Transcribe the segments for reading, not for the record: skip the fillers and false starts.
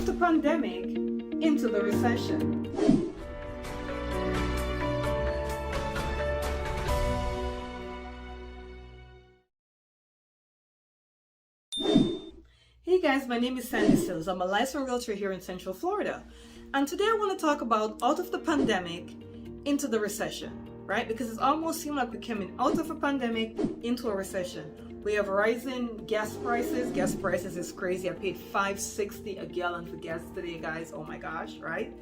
the pandemic into the recession. Hey guys, my name is Sills. I'm a licensed realtor here in Central Florida. And today I want to talk about out of the pandemic into the recession, right? Because it almost seemed like we're coming out of a pandemic into a recession. We have rising gas prices. Gas prices is crazy. I paid $5.60 a gallon for gas today, guys. Oh my gosh, right?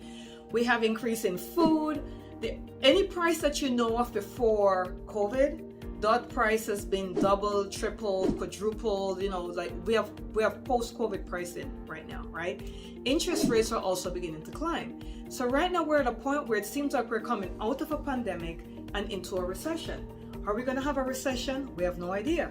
We have increase in food. Any price that you know of before COVID, that price has been doubled, tripled, quadrupled. You know, like we have post-COVID pricing right now, right? Interest rates are also beginning to climb. So right now we're at a point where it seems like we're coming out of a pandemic and into a recession. Are we going to have a recession? We have no idea.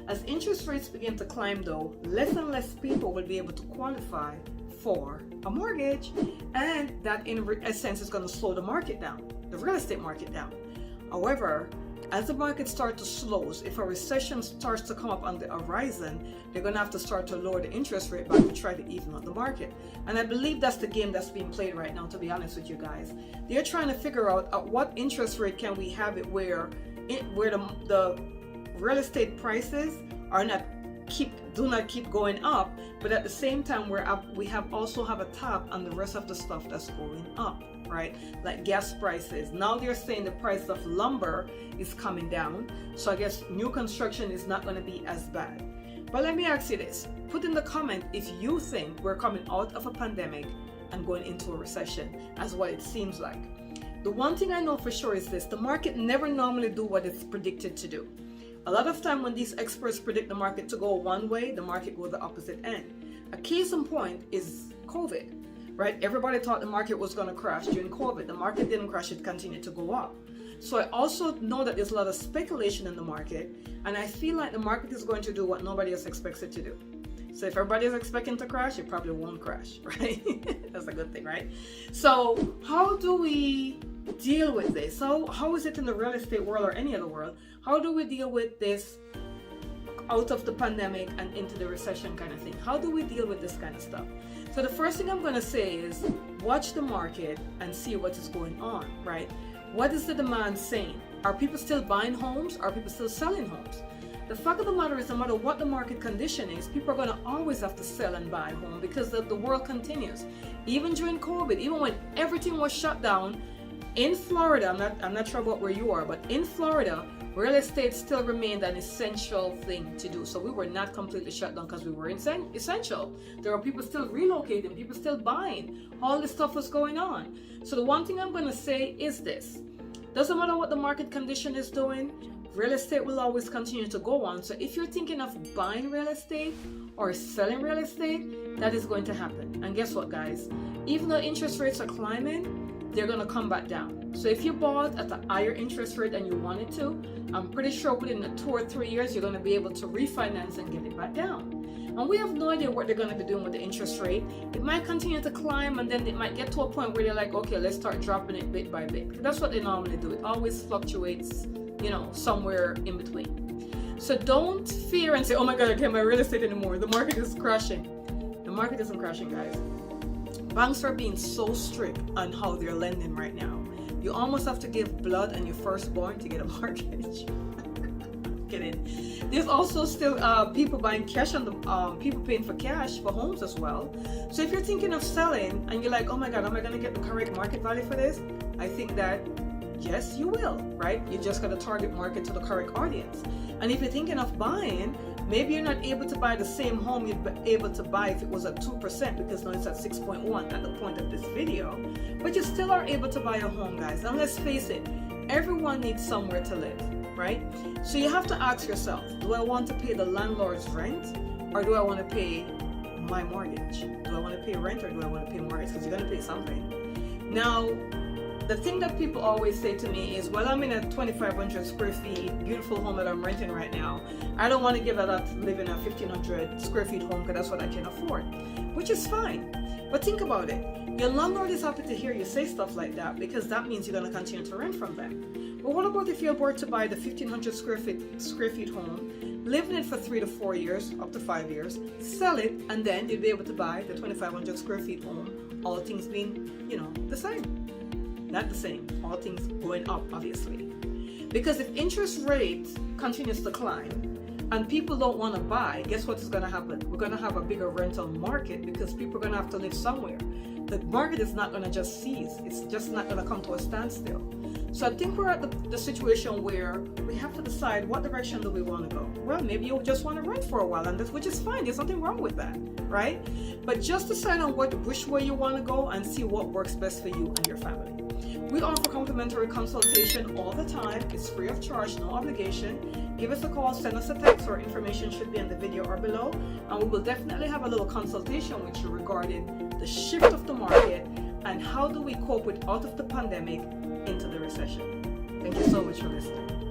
As interest rates begin to climb though, less and less people will be able to qualify for a mortgage, and that in a sense is going to slow the market down, the real estate market down. However, as the market starts to slow, if a recession starts to come up on the horizon, they're going to have to start to lower the interest rate back to try to even out the market. And I believe that's the game that's being played right now, to be honest with you guys. They're trying to figure out at what interest rate can we have it where the real estate prices are do not keep going up, but at the same time we also have a top on the rest of the stuff that's going up, right? Like gas prices. Now they're saying the price of lumber is coming down, so I guess new construction is not going to be as bad. But let me ask you this: put in the comment if you think we're coming out of a pandemic and going into a recession, as what it seems like. The one thing I know for sure is this: the market never normally do what it's predicted to do. A lot of time when these experts predict the market to go one way, the market goes the opposite end. A case in point is COVID, right? Everybody thought the market was going to crash during COVID. The market didn't crash, it continued to go up. So I also know that there's a lot of speculation in the market, and I feel like the market is going to do what nobody else expects it to do. So if everybody is expecting to crash, it probably won't crash, right? That's a good thing, right? So how do we deal with this? So how is it in the real estate world or any other world? How do we deal with this out of the pandemic and into the recession kind of thing? How do we deal with this kind of stuff? So the first thing I'm going to say is watch the market and see what is going on, right? What is the demand saying? Are people still buying homes? Are people still selling homes? The fact of the matter is, no matter what the market condition is, people are going to always have to sell and buy a home because the world continues. Even during COVID, even when everything was shut down, in Florida, I'm not sure about where you are, but in Florida, real estate still remained an essential thing to do. So we were not completely shut down because we were essential. There were people still relocating, people still buying. All this stuff was going on. So the one thing I'm going to say is this: doesn't matter what the market condition is doing, real estate will always continue to go on. So if you're thinking of buying real estate or selling real estate, that is going to happen. And guess what, guys? Even though interest rates are climbing, they're going to come back down. So if you bought at a higher interest rate than you wanted to, I'm pretty sure within 2 or 3 years, you're going to be able to refinance and get it back down. And we have no idea what they're going to be doing with the interest rate. It might continue to climb, and then it might get to a point where they're like, okay, let's start dropping it bit by bit. That's what they normally do. It always fluctuates, somewhere in between. So don't fear and say, oh my God, I can't buy real estate anymore. The market is crashing. The market isn't crashing, guys. Banks are being so strict on how they're lending right now. You almost have to give blood and your firstborn to get a mortgage. Kidding. There's also still people buying cash on the people paying for cash for homes as well. So if you're thinking of selling and you're like, oh my God, am I going to get the correct market value for this? I think that yes, you will, right? You just got to target market to the correct audience. And if you're thinking of buying, maybe you're not able to buy the same home you'd be able to buy if it was at 2%, because now it's at 6.1 at the point of this video. But you still are able to buy a home, guys. And let's face it, everyone needs somewhere to live, right? So you have to ask yourself, do I want to pay the landlord's rent, or do I want to pay my mortgage? Do I want to pay rent, or do I want to pay mortgage? Because you're going to pay something. Now, the thing that people always say to me is, well, I'm in a 2,500 square feet beautiful home that I'm renting right now. I don't want to give that up to live in a 1,500 square feet home because that's what I can afford, which is fine. But think about it. Your landlord is happy to hear you say stuff like that because that means you're going to continue to rent from them. But what about if you're about to buy the 1,500 square feet home live in it for 3 to 4 years, up to 5 years, sell it, and then you'll be able to buy the 2,500 square feet home, all things being, the same. Not the same, all things going up, obviously. Because if interest rates continues to climb and people don't want to buy, guess what is going to happen? We're going to have a bigger rental market because people are going to have to live somewhere. The market is not going to just cease. It's just not going to come to a standstill. So I think we're at the situation where we have to decide what direction do we want to go. Well, maybe you just want to rent for a while, and which is fine. There's nothing wrong with that, right? But just decide on which way you want to go and see what works best for you and your family. We offer complimentary consultation all the time. It's free of charge, no obligation. Give us a call, send us a text. Our information should be in the video or below, and we will definitely have a little consultation with you regarding the shift of the market and how do we cope with out of the pandemic into the recession. Thank you so much for listening.